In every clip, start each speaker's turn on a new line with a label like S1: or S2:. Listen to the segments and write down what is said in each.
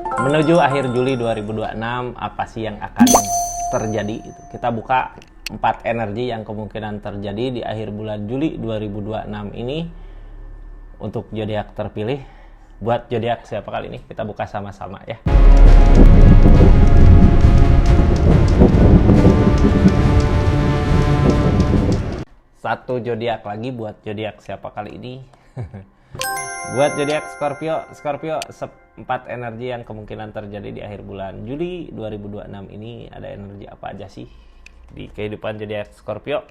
S1: Menuju akhir Juli 2026, apa sih yang akan terjadi? Kita buka 4 energi yang kemungkinan terjadi di akhir bulan Juli 2026 ini untuk zodiak terpilih. Buat zodiak siapa kali ini? Kita buka sama-sama ya. Satu zodiak lagi buat zodiak siapa kali ini? Buat zodiak Scorpio 4 energi yang kemungkinan terjadi di akhir bulan Juli 2026 ini, ada energi apa aja sih di kehidupan zodiak Scorpio?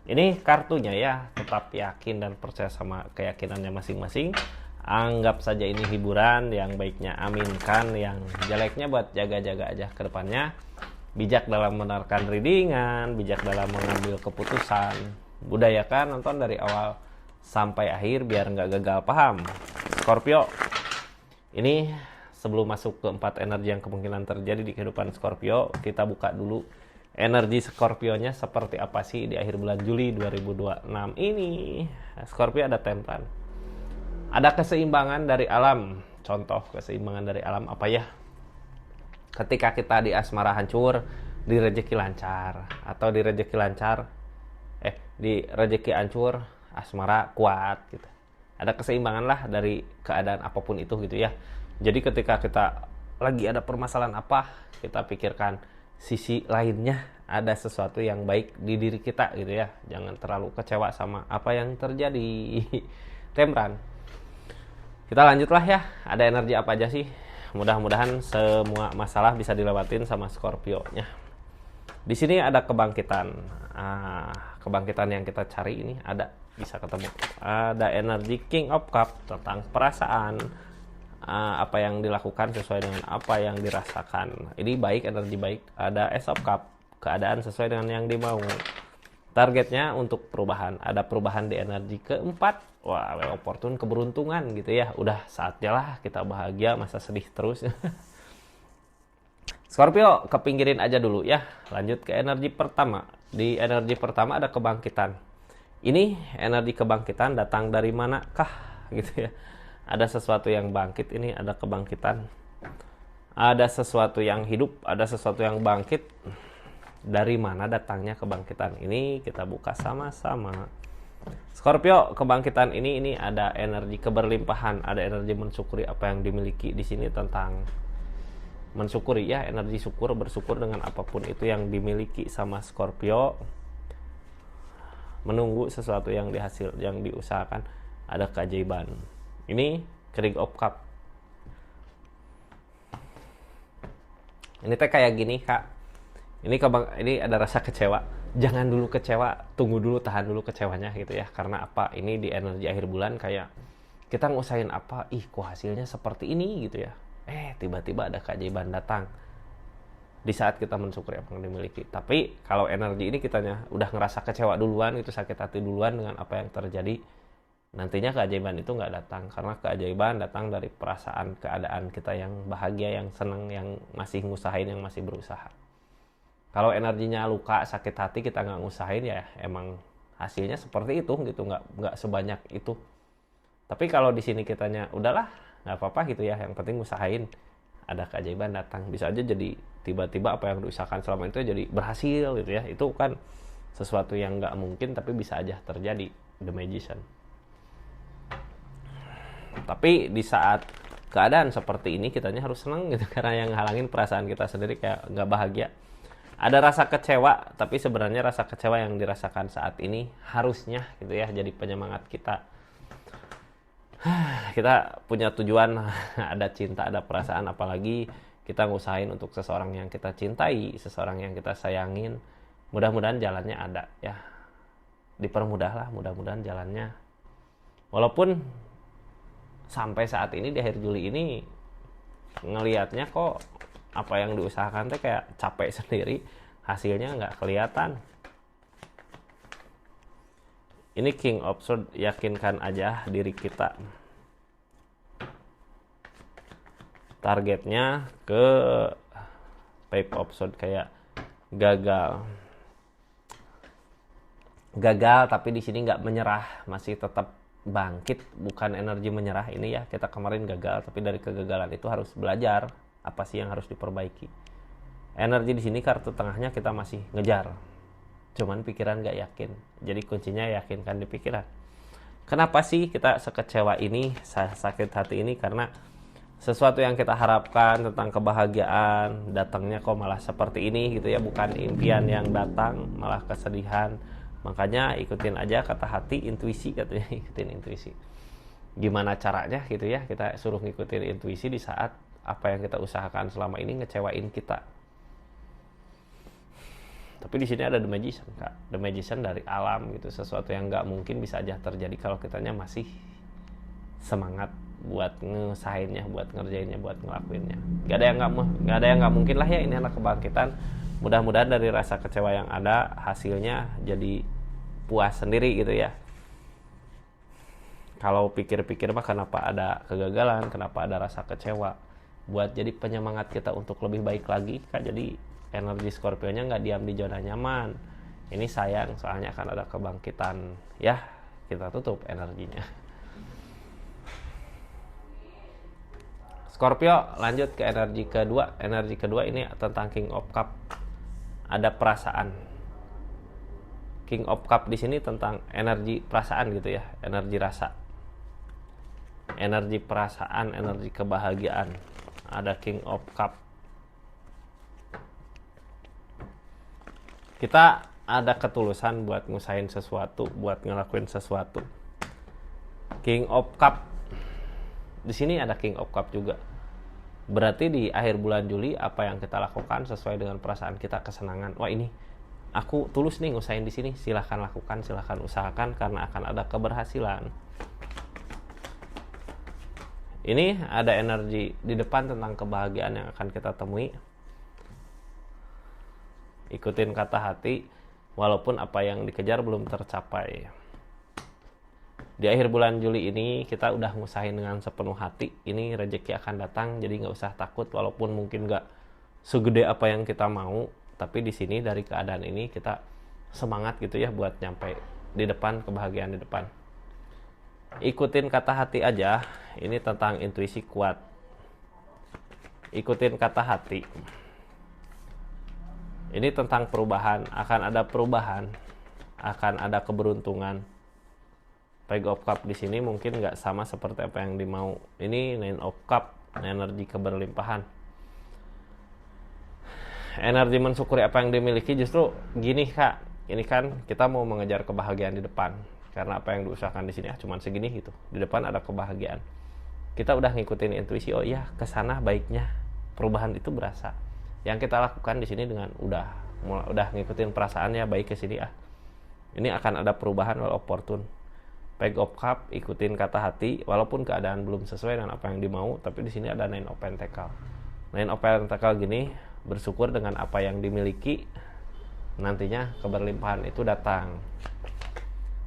S1: Ini kartunya ya, tetap yakin dan percaya sama keyakinannya masing-masing. Anggap saja ini hiburan, yang baiknya aminkan, yang jeleknya buat jaga-jaga aja ke depannya. Bijak dalam menarikan readingan, bijak dalam mengambil keputusan. Budayakan nonton dari awal sampai akhir biar nggak gagal paham. Scorpio, ini sebelum masuk ke 4 energi yang kemungkinan terjadi di kehidupan Scorpio, kita buka dulu energi Scorpionya seperti apa sih di akhir bulan Juli 2026 ini. Scorpio ada Temperance, ada keseimbangan dari alam. Contoh keseimbangan dari alam apa ya? Ketika kita di asmara hancur, di rezeki lancar, atau di rezeki lancar di rezeki hancur, asmara kuat gitu. Ada keseimbangan lah dari keadaan apapun itu gitu ya. Jadi ketika kita lagi ada permasalahan apa, kita pikirkan sisi lainnya, ada sesuatu yang baik di diri kita gitu ya. Jangan terlalu kecewa sama apa yang terjadi. Temperance, kita lanjutlah ya. Ada energi apa aja sih? Mudah-mudahan semua masalah bisa dilewatin sama Scorpio-nya. Di sini ada kebangkitan. Kebangkitan yang kita cari ini ada, bisa ketemu. Ada energi King of Cup tentang perasaan, apa yang dilakukan sesuai dengan apa yang dirasakan. Ini baik, energi baik. Ada Ace of Cup, keadaan sesuai dengan yang dimau. Targetnya untuk perubahan. Ada perubahan di energi keempat. Wah, opportune, keberuntungan gitu ya. Udah saatnya lah kita bahagia, masa sedih terus. Scorpio, kepinggirin aja dulu ya. Lanjut ke energi pertama. Di energi pertama ada kebangkitan. Ini energi kebangkitan datang dari manakah gitu ya. Ada sesuatu yang bangkit, ini ada kebangkitan. Ada sesuatu yang hidup, ada sesuatu yang bangkit. Dari mana datangnya kebangkitan ini? Kita buka sama-sama. Scorpio, kebangkitan ini ada energi keberlimpahan, ada energi mensyukuri apa yang dimiliki. Di sini tentang mensyukuri ya, energi syukur, bersyukur dengan apapun itu yang dimiliki sama Scorpio. Menunggu sesuatu yang diusahakan, ada keajaiban. Ini King of Cup. Ini teh kayak gini kak. Ini ada rasa kecewa. Jangan dulu kecewa, tunggu dulu, tahan dulu kecewanya gitu ya. Karena apa? Ini di energi akhir bulan kayak kita ngusahain apa, kok hasilnya seperti ini gitu ya. Tiba-tiba ada keajaiban datang di saat kita mensyukuri apa yang dimiliki. Tapi kalau energi ini kitanya udah ngerasa kecewa duluan, itu sakit hati duluan dengan apa yang terjadi, nantinya keajaiban itu nggak datang. Karena keajaiban datang dari perasaan keadaan kita yang bahagia, yang senang, yang masih ngusahain, yang masih berusaha. Kalau energinya luka, sakit hati, kita nggak ngusahain ya emang hasilnya seperti itu gitu, nggak sebanyak itu. Tapi kalau di sini kitanya udahlah, nggak apa-apa gitu ya, yang penting usahain, ada keajaiban datang. Bisa aja jadi tiba-tiba apa yang diusahakan selama itu jadi berhasil gitu ya. Itu kan sesuatu yang nggak mungkin tapi bisa aja terjadi. The Magician. Tapi di saat keadaan seperti ini kitanya harus senang gitu, karena yang halangin perasaan kita sendiri kayak nggak bahagia. Ada rasa kecewa, tapi sebenarnya rasa kecewa yang dirasakan saat ini harusnya gitu ya jadi penyemangat kita. Kita punya tujuan, ada cinta, ada perasaan, apalagi kita ngusahain untuk seseorang yang kita cintai, seseorang yang kita sayangin. Mudah-mudahan jalannya ada ya. Dipermudah lah, mudah-mudahan jalannya. Walaupun sampai saat ini di akhir Juli ini ngelihatnya kok apa yang diusahakan teh kayak capek sendiri, hasilnya nggak kelihatan. Ini King of Swords, yakinkan aja diri kita. Targetnya ke Page of Swords, kayak gagal. Gagal tapi di sini nggak menyerah, masih tetap bangkit, bukan energi menyerah. Ini ya, kita kemarin gagal, tapi dari kegagalan itu harus belajar apa sih yang harus diperbaiki. Energi di sini kartu tengahnya kita masih ngejar, cuman pikiran gak yakin. Jadi kuncinya yakinkan di pikiran. Kenapa sih kita sekecewa ini, sakit hati ini? Karena sesuatu yang kita harapkan tentang kebahagiaan datangnya kok malah seperti ini gitu ya, bukan impian yang datang, malah kesedihan. Makanya ikutin aja kata hati, intuisi katanya, ikutin intuisi. Gimana caranya gitu ya, kita suruh ngikutin intuisi di saat apa yang kita usahakan selama ini ngecewain kita. Tapi di sini ada The Magician, Kak. The Magician dari alam gitu, sesuatu yang nggak mungkin bisa aja terjadi kalau kitanya masih semangat buat ngesainnya, buat ngerjainnya, buat ngelakuinnya. Gak ada yang nggak mungkin lah ya. Ini adalah kebangkitan. Mudah-mudahan dari rasa kecewa yang ada hasilnya jadi puas sendiri gitu ya. Kalau pikir-pikir mah kenapa ada kegagalan, kenapa ada rasa kecewa, buat jadi penyemangat kita untuk lebih baik lagi, Kak. Jadi energi Scorpio-nya nggak diam di zona nyaman. Ini sayang, soalnya akan ada kebangkitan. Ya, kita tutup energinya. Scorpio, lanjut ke energi kedua. Energi kedua ini tentang King of Cup. Ada perasaan. King of Cup di sini tentang energi perasaan gitu ya, energi rasa. Energi perasaan, energi kebahagiaan. Ada King of Cup. Kita ada ketulusan buat ngusahain sesuatu, buat ngelakuin sesuatu. King of Cup. Di sini ada King of Cup juga. Berarti di akhir bulan Juli apa yang kita lakukan sesuai dengan perasaan kita, kesenangan. Wah, ini aku tulus nih ngusahain di sini. Silahkan lakukan, silahkan usahakan karena akan ada keberhasilan. Ini ada energi di depan tentang kebahagiaan yang akan kita temui. Ikutin kata hati, walaupun apa yang dikejar belum tercapai. Di akhir bulan Juli ini kita udah ngusahain dengan sepenuh hati. Ini rezeki akan datang, jadi nggak usah takut. Walaupun mungkin nggak segede apa yang kita mau, tapi di sini dari keadaan ini kita semangat gitu ya buat nyampe di depan, kebahagiaan di depan. Ikutin kata hati aja. Ini tentang intuisi kuat. Ikutin kata hati. Ini tentang perubahan, akan ada perubahan, akan ada keberuntungan. Page of Cup di sini mungkin nggak sama seperti apa yang dimau. Ini Nine of Cup, energi keberlimpahan. Energi mensyukuri apa yang dimiliki. Justru gini, Kak, ini kan kita mau mengejar kebahagiaan di depan. Karena apa yang diusahakan di sini cuma segini gitu. Di depan ada kebahagiaan. Kita udah ngikutin intuisi, oh iya, kesana baiknya. Perubahan itu berasa. Yang kita lakukan di sini dengan udah ngikutin perasaannya baik ke sini Ini akan ada perubahan walau opportune. Page of Cup, ikutin kata hati, walaupun keadaan belum sesuai dengan apa yang dimau, tapi di sini ada Nine of Pentacle. Nine of Pentacle gini, bersyukur dengan apa yang dimiliki, nantinya keberlimpahan itu datang.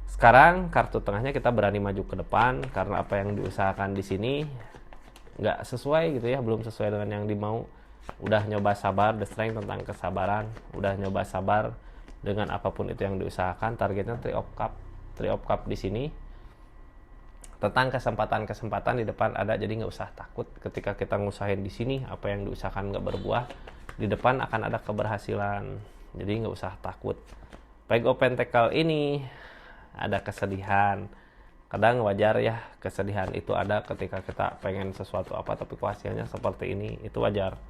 S1: Sekarang kartu tengahnya kita berani maju ke depan karena apa yang diusahakan di sini nggak sesuai gitu ya, belum sesuai dengan yang dimau. Udah nyoba sabar, the strength tentang kesabaran, udah nyoba sabar dengan apapun itu yang diusahakan. Targetnya Three of Cup. Three of Cup di sini tentang kesempatan-kesempatan di depan ada, jadi nggak usah takut ketika kita ngusahain di sini apa yang diusahakan nggak berbuah, di depan akan ada keberhasilan, jadi nggak usah takut. Page of Pentacle ini ada kesedihan, kadang wajar ya kesedihan itu ada ketika kita pengen sesuatu apa tapi hasilnya seperti ini, itu wajar.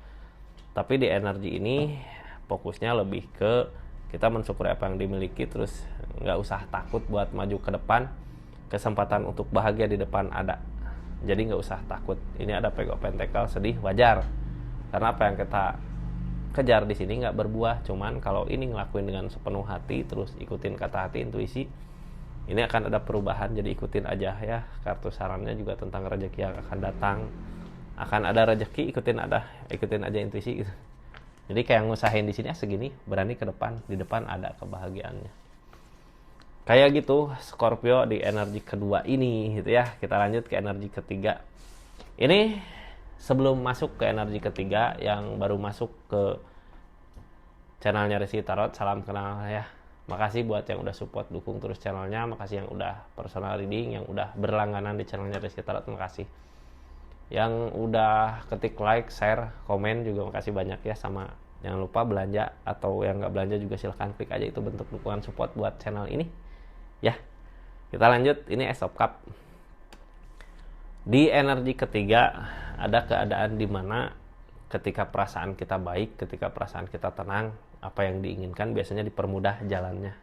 S1: Tapi di energi ini fokusnya lebih ke kita mensyukuri apa yang dimiliki, terus nggak usah takut buat maju ke depan. Kesempatan untuk bahagia di depan ada, jadi nggak usah takut. Ini ada Page of Pentacle, sedih wajar karena apa yang kita kejar di sini nggak berbuah. Cuman kalau ini ngelakuin dengan sepenuh hati, terus ikutin kata hati, intuisi, ini akan ada perubahan. Jadi ikutin aja ya. Kartu sarannya juga tentang rezeki yang akan datang, akan ada rezeki, ikutin aja intuisi gitu. Jadi kayak ngusahain di sini segini, berani ke depan, di depan ada kebahagiaannya. Kayak gitu Scorpio di energi kedua ini gitu ya. Kita lanjut ke energi ketiga. Ini sebelum masuk ke energi ketiga, yang baru masuk ke channelnya Rizky Tarot, salam kenal ya. Makasih buat yang udah support, dukung terus channelnya. Makasih yang udah personal reading, yang udah berlangganan di channelnya Rizky Tarot, makasih. Yang udah ketik like, share, komen juga makasih banyak ya. Sama jangan lupa belanja, atau yang nggak belanja juga silahkan klik aja, itu bentuk dukungan support buat channel ini ya. Kita lanjut, ini Ace of Cup. Di energi ketiga ada keadaan dimana ketika perasaan kita baik, ketika perasaan kita tenang, apa yang diinginkan biasanya dipermudah jalannya.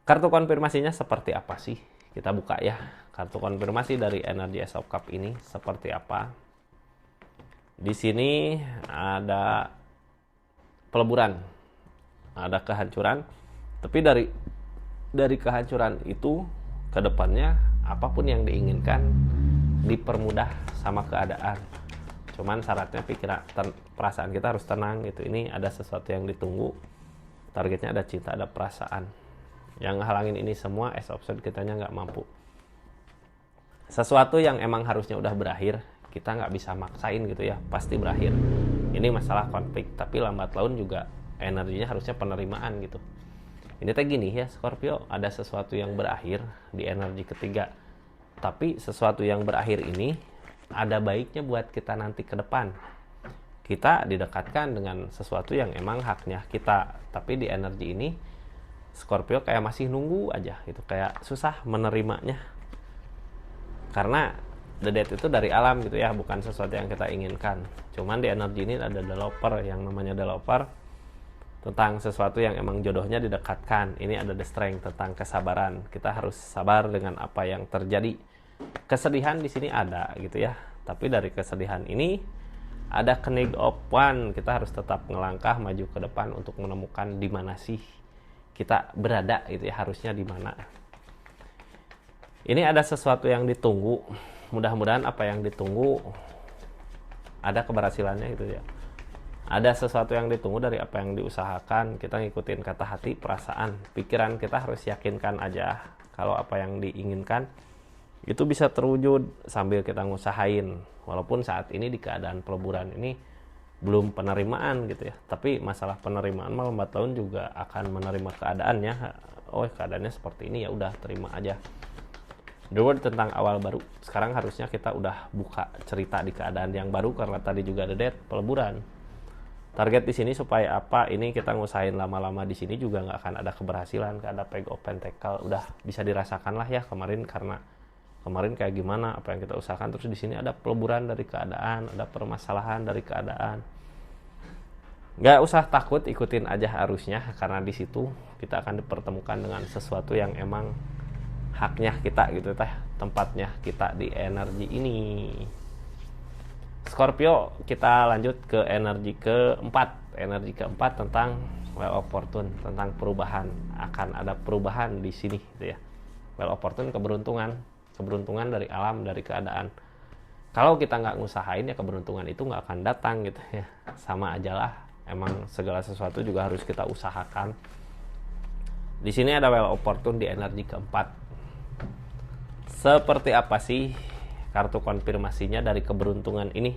S1: Kartu konfirmasinya seperti apa sih? Kita buka ya. Kartu konfirmasi dari energi Ace of Cup ini seperti apa? Di sini ada peleburan, ada kehancuran, tapi dari kehancuran itu ke depannya apapun yang diinginkan dipermudah sama keadaan. Cuman syaratnya perasaan kita harus tenang gitu. Ini ada sesuatu yang ditunggu. Targetnya ada cinta, ada perasaan. Yang ngehalangin ini semua Ace of Swords kitanya nggak mampu. Sesuatu yang emang harusnya udah berakhir, kita nggak bisa maksain gitu ya, pasti berakhir. Ini masalah konflik, tapi lambat laun juga energinya harusnya penerimaan gitu. Ini teh gini ya Scorpio, ada sesuatu yang berakhir di energi ketiga. Tapi sesuatu yang berakhir ini ada baiknya buat kita nanti ke depan. Kita didekatkan dengan sesuatu yang emang haknya kita, tapi di energi ini Scorpio kayak masih nunggu aja gitu, kayak susah menerimanya. Karena the death itu dari alam gitu ya, bukan sesuatu yang kita inginkan. Cuman di energi ini ada developer, yang namanya developer tentang sesuatu yang emang jodohnya didekatkan. Ini ada the strength, tentang kesabaran. Kita harus sabar dengan apa yang terjadi. Kesedihan di sini ada gitu ya. Tapi dari kesedihan ini ada Knight's of Wands. Kita harus tetap ngelangkah maju ke depan untuk menemukan di mana sih kita berada gitu ya, harusnya di mana. Ini ada sesuatu yang ditunggu. Mudah-mudahan apa yang ditunggu ada keberhasilannya gitu ya. Ada sesuatu yang ditunggu dari apa yang diusahakan. Kita ngikutin kata hati, perasaan, pikiran kita harus yakinkan aja kalau apa yang diinginkan itu bisa terwujud sambil kita ngusahain. Walaupun saat ini di keadaan peleburan ini belum penerimaan gitu ya. Tapi masalah penerimaan mah lambat laun juga akan menerima keadaannya. Oh, keadaannya seperti ini, ya udah terima aja. The word tentang awal baru. Sekarang harusnya kita udah buka cerita di keadaan yang baru, karena tadi juga ada death, peleburan. Target di sini supaya apa? Ini kita ngusahain lama-lama di sini juga nggak akan ada keberhasilan. Ada Page of Pentacles, udah bisa dirasakan lah ya kemarin, karena kemarin kayak gimana apa yang kita usahakan. Terus di sini ada peleburan dari keadaan, ada permasalahan dari keadaan. Nggak usah takut, ikutin aja arusnya, karena di situ kita akan dipertemukan dengan sesuatu yang emang haknya kita gitu teh, tempatnya kita di energi ini. Scorpio, kita lanjut ke energi keempat. Energi keempat tentang Wheel of Fortune, tentang perubahan. Akan ada perubahan di sini gitu ya. Wheel of Fortune, keberuntungan dari alam, dari keadaan. Kalau kita nggak ngusahain ya keberuntungan itu nggak akan datang gitu ya. Sama aja lah, emang segala sesuatu juga harus kita usahakan. Di sini ada Wheel of Fortune di energi keempat. Seperti apa sih kartu konfirmasinya dari keberuntungan ini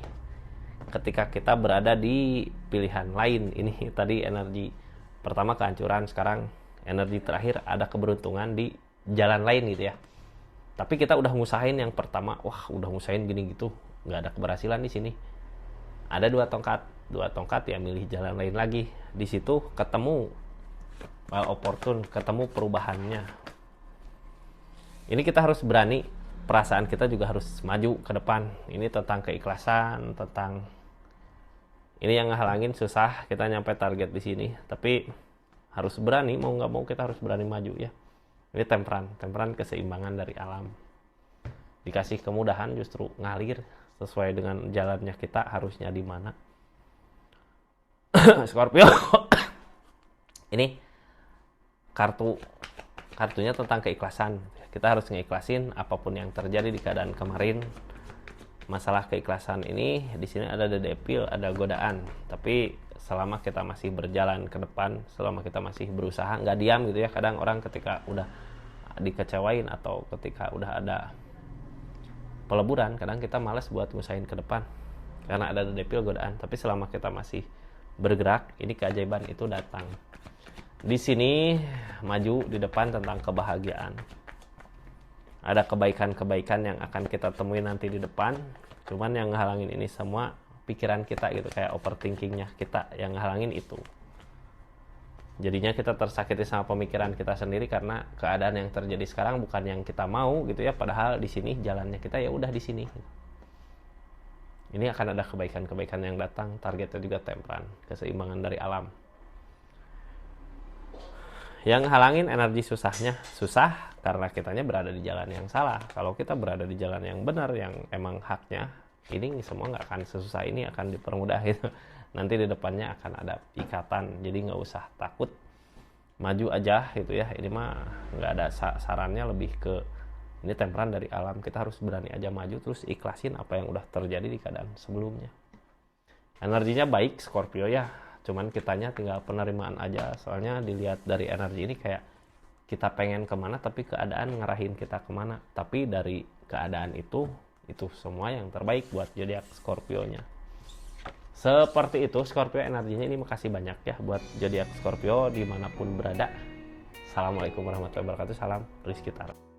S1: ketika kita berada di pilihan lain? Ini tadi energi pertama kehancuran, sekarang energi terakhir ada keberuntungan di jalan lain gitu ya. Tapi kita udah ngusahain yang pertama, wah udah ngusahain gini gitu, nggak ada keberhasilan di sini. Ada dua tongkat ya, milih jalan lain lagi. Di situ ketemu opportune, ketemu perubahannya. Ini kita harus berani, perasaan kita juga harus maju ke depan. Ini tentang keikhlasan, tentang ini yang ngehalangin susah kita nyampe target di sini. Tapi harus berani, mau nggak mau kita harus berani maju ya. Ini temperan keseimbangan dari alam. Dikasih kemudahan justru ngalir sesuai dengan jalannya kita harusnya di mana. Scorpio. Ini kartunya tentang keikhlasan. Kita harus ngeikhlasin apapun yang terjadi di keadaan kemarin. Masalah keikhlasan ini di sini ada the devil, ada godaan. Tapi selama kita masih berjalan ke depan, selama kita masih berusaha, nggak diam gitu ya. Kadang orang ketika udah dikecewain atau ketika udah ada peleburan, kadang kita malas buat ngusahain ke depan karena ada the devil, godaan. Tapi selama kita masih bergerak, ini keajaiban itu datang. Di sini maju di depan tentang kebahagiaan. Ada kebaikan-kebaikan yang akan kita temui nanti di depan. Cuman yang ngehalangin ini semua pikiran kita gitu, kayak overthinkingnya kita yang ngehalangin itu. Jadinya kita tersakiti sama pemikiran kita sendiri karena keadaan yang terjadi sekarang bukan yang kita mau gitu ya. Padahal di sini jalannya kita ya udah di sini. Ini akan ada kebaikan-kebaikan yang datang. Targetnya juga temperan, keseimbangan dari alam. Yang halangin energi susahnya, susah karena kitanya berada di jalan yang salah. Kalau kita berada di jalan yang benar, yang emang haknya, ini semua nggak akan sesusah ini, akan dipermudah gitu. Nanti di depannya akan ada ikatan, jadi nggak usah takut, maju aja gitu ya. Ini mah nggak ada sarannya, lebih ke ini temperan dari alam. Kita harus berani aja maju, terus ikhlasin apa yang udah terjadi di keadaan sebelumnya. Energinya baik Scorpio ya, cuman kitanya tinggal penerimaan aja. Soalnya dilihat dari energi ini kayak kita pengen kemana tapi keadaan ngarahin kita kemana. Tapi dari keadaan itu semua yang terbaik buat zodiak Scorpio-nya. Seperti itu Scorpio energinya ini. Makasih banyak ya buat zodiak Scorpio dimanapun berada. Assalamualaikum warahmatullahi wabarakatuh. Salam Rizky Tara.